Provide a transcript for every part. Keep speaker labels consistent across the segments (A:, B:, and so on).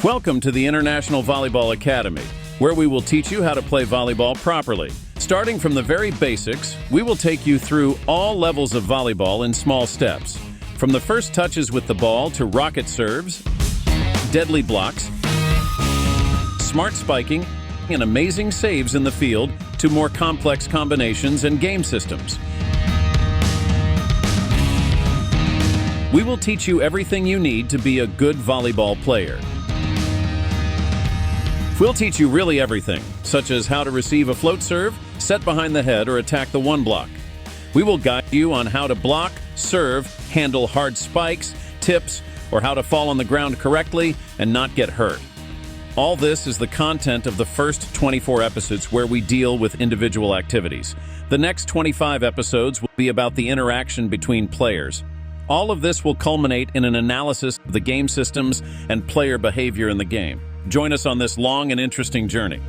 A: Welcome to the International Volleyball Academy, where we will teach you how to play volleyball properly. Starting from the very basics, we will take you through all levels of volleyball in small steps. From the first touches with the ball to rocket serves, deadly blocks, smart spiking, and amazing saves in the field to more complex combinations and game systems. We will teach you everything you need to be a good volleyball player. We'll teach you really everything, such as how to receive a float serve, set behind the head, or attack the one block. We will guide you on how to block, serve, handle hard spikes, tips, or how to fall on the ground correctly and not get hurt. All this is the content of the first 24 episodes where we deal with individual activities. The next 25 episodes will be about the interaction between players. All of this will culminate in an analysis of the game systems and player behavior in the game. Join us on this long and interesting journey.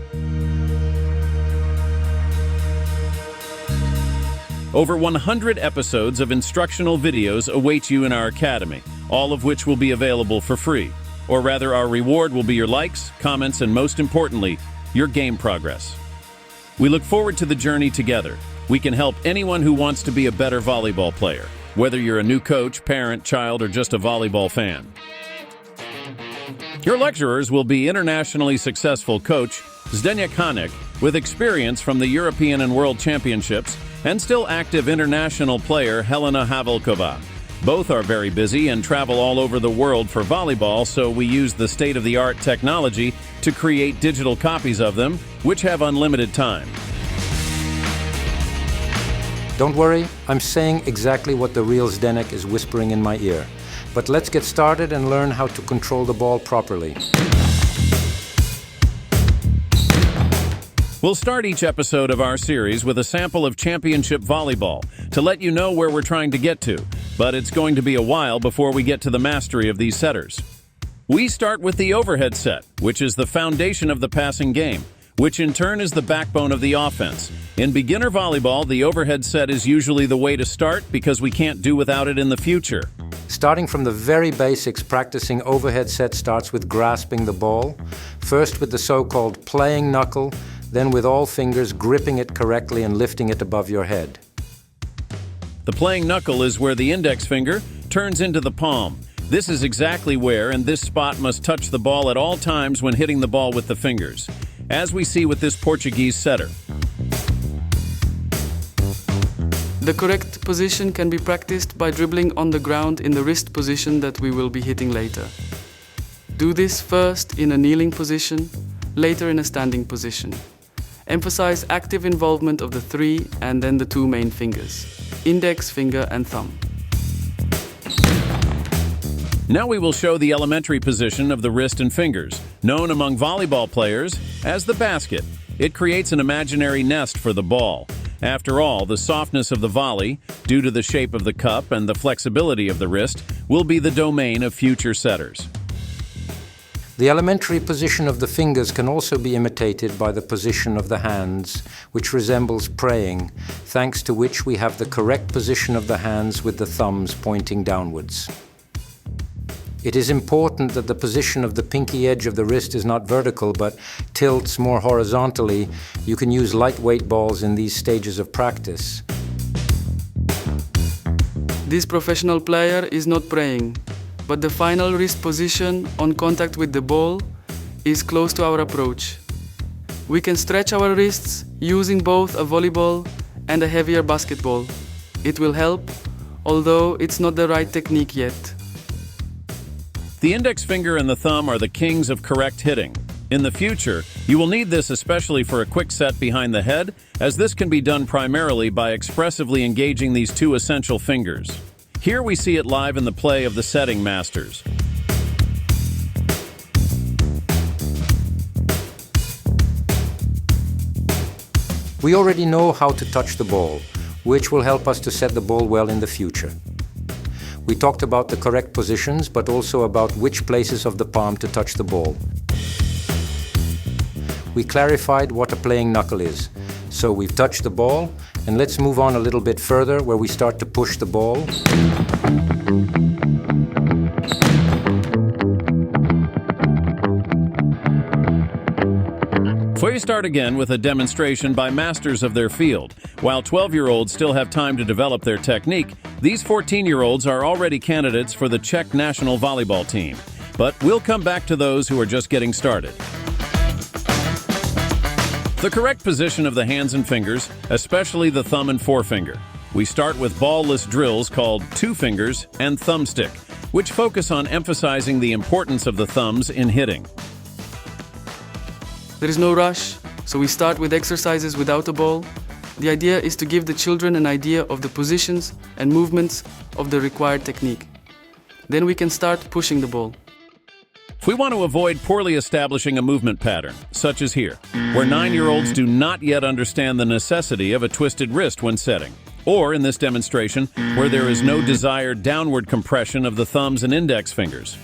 A: Over 100 episodes of instructional videos await you in our academy, all of which will be available for free. Or rather, our reward will be your likes, comments, and most importantly, your game progress. We look forward to the journey together. We can help anyone who wants to be a better volleyball player, whether you're a new coach, parent, child, or just a volleyball fan. Your lecturers will be internationally successful coach Zdeněk Haník, with experience from the European and World Championships, and still active international player Helena Havelková. Both are very busy and travel all over the world for volleyball, so we use the state-of-the-art technology to create digital copies of them, which have unlimited time.
B: Don't worry, I'm saying exactly what the real Zdeněk is whispering in my ear. But let's get started and learn how to control the ball properly.
A: We'll start each episode of our series with a sample of championship volleyball to let you know where we're trying to get to, but it's going to be a while before we get to the mastery of these setters. We start with the overhead set, which is the foundation of the passing game, which in turn is the backbone of the offense. In beginner volleyball, the overhead set is usually the way to start because we can't do without it in the future.
B: Starting from the very basics, practicing overhead set starts with grasping the ball, first with the so-called playing knuckle, then with all fingers gripping it correctly and lifting it above your head.
A: The playing knuckle is where the index finger turns into the palm. This is exactly where, and this spot must touch the ball at all times when hitting the ball with the fingers, as we see with this Portuguese setter.
C: The correct position can be practiced by dribbling on the ground in the wrist position that we will be hitting later. Do this first in a kneeling position, later in a standing position. Emphasize active involvement of the three and then the two main fingers, index finger and thumb.
A: Now we will show the elementary position of the wrist and fingers, known among volleyball players as the basket. It creates an imaginary nest for the ball. After all, the softness of the volley, due to the shape of the cup and the flexibility of the wrist, will be the domain of future setters.
B: The elementary position of the fingers can also be imitated by the position of the hands, which resembles praying, thanks to which we have the correct position of the hands with the thumbs pointing downwards. It is important that the position of the pinky edge of the wrist is not vertical but tilts more horizontally. You can use lightweight balls in these stages of practice.
C: This professional player is not praying, but the final wrist position on contact with the ball is close to our approach. We can stretch our wrists using both a volleyball and a heavier basketball. It will help, although it's not the right technique yet.
A: The index finger and the thumb are the kings of correct hitting. In the future, you will need this especially for a quick set behind the head, as this can be done primarily by expressively engaging these two essential fingers. Here we see it live in the play of the setting masters.
B: We already know how to touch the ball, which will help us to set the ball well in the future. We talked about the correct positions, but also about which places of the palm to touch the ball. We clarified what a playing knuckle is. So we've touched the ball, and let's move on a little bit further where we start to push the ball.
A: We start again with a demonstration by masters of their field. While 12-year-olds still have time to develop their technique, these 14-year-olds are already candidates for the Czech national volleyball team. But we'll come back to those who are just getting started. The correct position of the hands and fingers, especially the thumb and forefinger. We start with ball-less drills called two fingers and thumbstick, which focus on emphasizing the importance of the thumbs in hitting.
C: There is no rush, so we start with exercises without a ball. The idea is to give the children an idea of the positions and movements of the required technique. Then we can start pushing the ball.
A: We want to avoid poorly establishing a movement pattern, such as here, where 9-year-olds do not yet understand the necessity of a twisted wrist when setting. Or in this demonstration, where there is no desired downward compression of the thumbs and index fingers.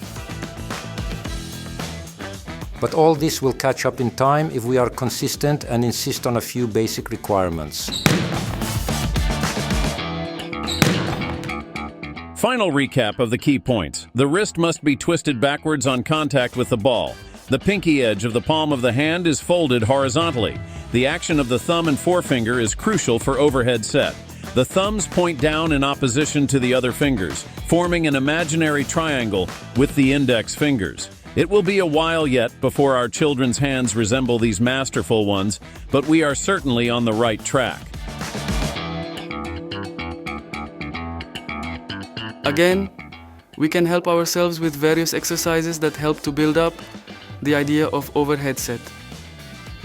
B: But all this will catch up in time if we are consistent and insist on a few basic requirements.
A: Final recap of the key points. The wrist must be twisted backwards on contact with the ball. The pinky edge of the palm of the hand is folded horizontally. The action of the thumb and forefinger is crucial for overhead set. The thumbs point down in opposition to the other fingers, forming an imaginary triangle with the index fingers. It will be a while yet before our children's hands resemble these masterful ones, but we are certainly on the right track.
C: Again, we can help ourselves with various exercises that help to build up the idea of overhead set.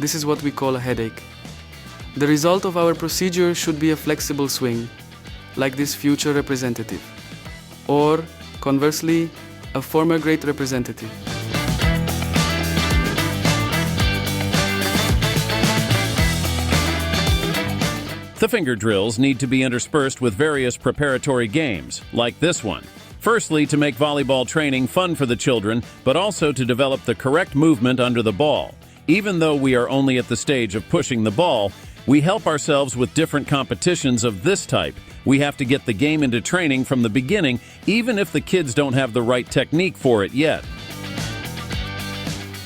C: This is what we call a headache. The result of our procedure should be a flexible swing, like this future representative, or, conversely, a former great representative.
A: The finger drills need to be interspersed with various preparatory games, like this one. Firstly, to make volleyball training fun for the children, but also to develop the correct movement under the ball. Even though we are only at the stage of pushing the ball, we help ourselves with different competitions of this type. We have to get the game into training from the beginning, even if the kids don't have the right technique for it yet.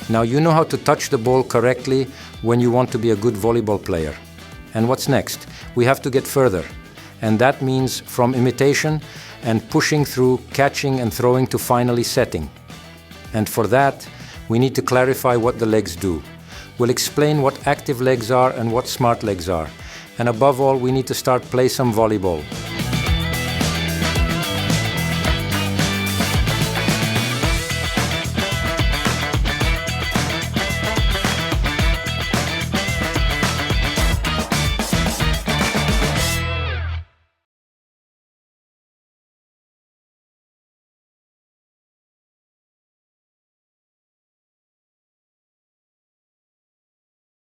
B: Now you know how to touch the ball correctly when you want to be a good volleyball player. And what's next? We have to get further. And that means from imitation and pushing through, catching and throwing to finally setting. And for that, we need to clarify what the legs do. We'll explain what active legs are and what smart legs are. And above all, we need to start play some volleyball.